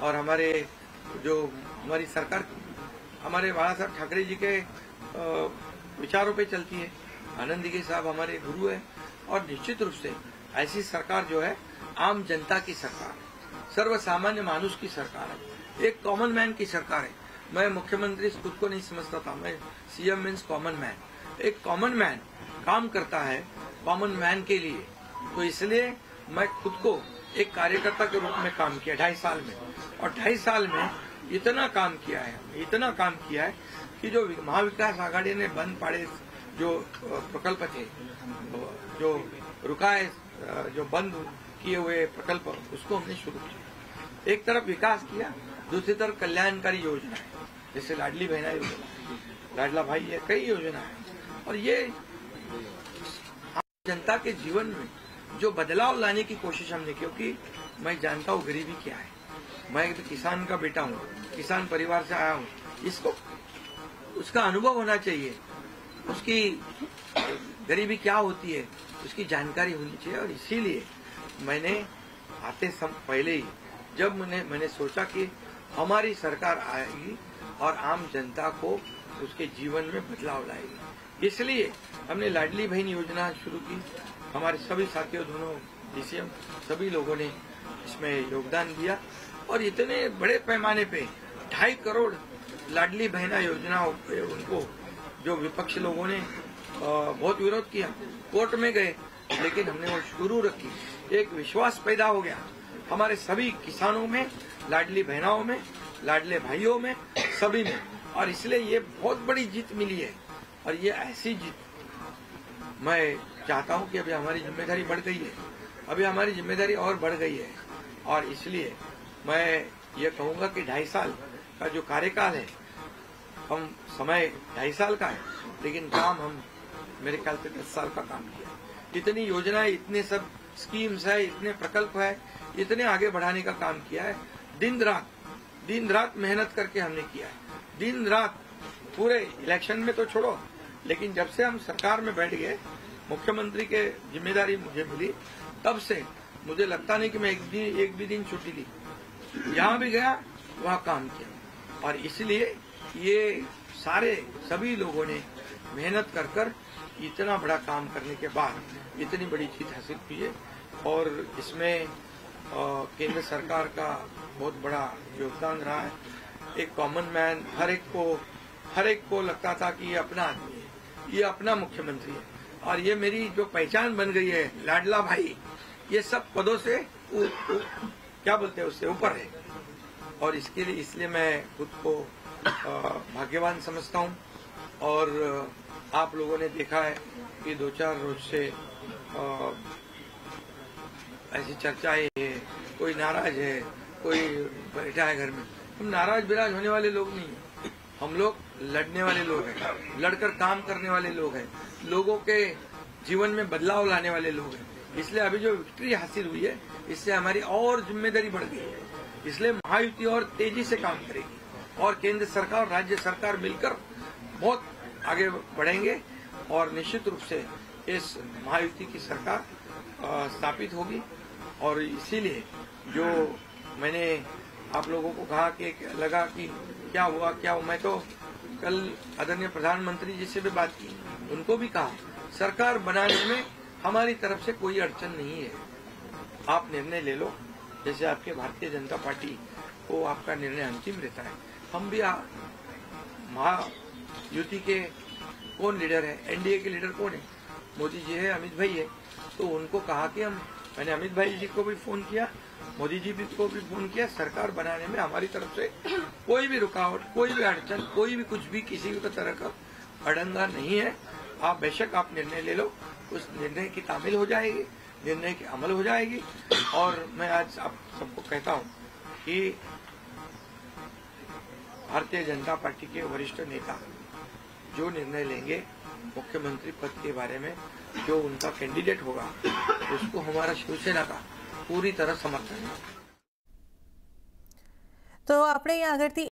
और हमारे जो हमारी सरकार हमारे बाला साहब ठाकरे जी के विचारों पे चलती है। आनंद दीघे साहब हमारे गुरु है और निश्चित रूप से ऐसी सरकार जो है आम जनता की सरकार है, सर्वसामान्य मानुष की सरकार है, एक कॉमन मैन की सरकार है। मैं मुख्यमंत्री खुद को नहीं समझता था, मैं सीएम मीन्स कॉमन मैन। एक कॉमन मैन काम करता है कॉमन मैन के लिए, तो इसलिए मैं खुद को एक कार्यकर्ता के रूप में काम किया 2.5 साल में, और 2.5 साल में इतना काम किया है कि जो महाविकास आघाड़ी ने बंद पड़े जो प्रकल्प थे, जो रुकाए, जो बंद किए हुए प्रकल्प, उसको हमने शुरू किया। एक तरफ विकास किया, दूसरी तरफ कल्याणकारी योजना है, जैसे लाडली बहना योजना, लाडला भाई है, कई योजना है। और ये जनता के जीवन में जो बदलाव लाने की कोशिश हमने, क्योंकि मैं जानता हूँ गरीबी क्या है, मैं एक किसान का बेटा हूँ, किसान परिवार से आया हूँ, इसको उसका अनुभव होना चाहिए, उसकी गरीबी क्या होती है उसकी जानकारी होनी चाहिए। और इसीलिए मैंने आते पहले ही जब मैंने सोचा कि हमारी सरकार आएगी और आम जनता को उसके जीवन में बदलाव लाएगी, इसलिए हमने लाडली बहन योजना शुरू की। हमारे सभी साथियों, दोनों डीसीएम, सभी लोगों ने इसमें योगदान दिया और इतने बड़े पैमाने पे 2.5 करोड़ लाडली बहना योजना पे उनको जो विपक्ष लोगों ने बहुत विरोध किया, कोर्ट में गए, लेकिन हमने वो शुरू रखी। एक विश्वास पैदा हो गया हमारे सभी किसानों में, लाडली बहनाओं में, लाडले भाइयों में, सभी में, और इसलिए ये बहुत बड़ी जीत मिली है। और ये ऐसी जीत मैं चाहता हूं कि अभी हमारी जिम्मेदारी बढ़ गई है, अभी हमारी जिम्मेदारी और बढ़ गई है, और इसलिए मैं ये कहूंगा कि 2.5 साल का जो कार्यकाल है, हम समय 2.5 साल का है, लेकिन काम हम मेरे ख्याल से 10 साल का काम किया। इतनी योजनाएं, इतने सब स्कीम्स है, इतने प्रकल्प है, इतने आगे बढ़ाने का काम किया है। दिन रात मेहनत करके हमने किया है, दिन रात। पूरे इलेक्शन में तो छोड़ो, लेकिन जब से हम सरकार में बैठ गए, मुख्यमंत्री के जिम्मेदारी मुझे मिली, तब से मुझे लगता नहीं कि मैं एक भी दिन छुट्टी ली। जहां भी गया वहाँ काम किया, और इसलिए ये सभी लोगों ने मेहनत कर इतना बड़ा काम करने के बाद इतनी बड़ी जीत हासिल की है। और इसमें केंद्र सरकार का बहुत बड़ा योगदान रहा है। एक कॉमन मैन, हर एक को लगता था कि ये अपना आदमी है, ये अपना मुख्यमंत्री है, और ये मेरी जो पहचान बन गई है, लाडला भाई, ये सब पदों से क्या बोलते हैं उससे ऊपर है। और इसलिए मैं खुद को भाग्यवान समझता हूँ। और आप लोगों ने देखा है कि 2-4 रोज से ऐसी चर्चाएं है, कोई नाराज है, कोई बैठा है घर में। हम नाराज बिराज होने वाले लोग नहीं हैं, हम लोग लड़ने वाले लोग हैं, लड़कर काम करने वाले लोग हैं, लोगों के जीवन में बदलाव लाने वाले लोग हैं। इसलिए अभी जो विक्ट्री हासिल हुई है, इससे हमारी और जिम्मेदारी बढ़ गई है। इसलिए महायुति और तेजी से काम करेगी, और केंद्र सरकार, राज्य सरकार मिलकर बहुत आगे बढ़ेंगे, और निश्चित रूप से इस महायुति की सरकार स्थापित होगी। और इसीलिए जो मैंने आप लोगों को कहा कि लगा कि क्या हुआ, मैं तो कल आदरणीय प्रधानमंत्री जी से भी बात की, उनको भी कहा सरकार बनाने में हमारी तरफ से कोई अड़चन नहीं है, आप निर्णय ले लो, जैसे आपके भारतीय जनता पार्टी को आपका निर्णय अंतिम रहता है। हम भी महायुति के कौन लीडर है, एनडीए के लीडर कौन है, मोदी जी है, अमित भाई है, तो उनको कहा कि मैंने अमित भाई जी को भी फोन किया, मोदी जी को भी फोन किया, सरकार बनाने में हमारी तरफ से कोई भी रुकावट, कोई भी अड़चन, कोई भी कुछ भी, किसी भी तरह का अड़ंगा नहीं है। आप बेशक आप निर्णय ले लो, उस निर्णय की तामील हो जाएगी, निर्णय की अमल हो जाएगी। और मैं आज आप सबको कहता हूँ कि भारतीय जनता पार्टी के वरिष्ठ नेता जो निर्णय लेंगे मुख्यमंत्री पद के बारे में, जो उनका कैंडिडेट होगा, उसको हमारा शिवसेना का पूरी तरह समर्थन है। तो આપણે અહીંયા આગળથી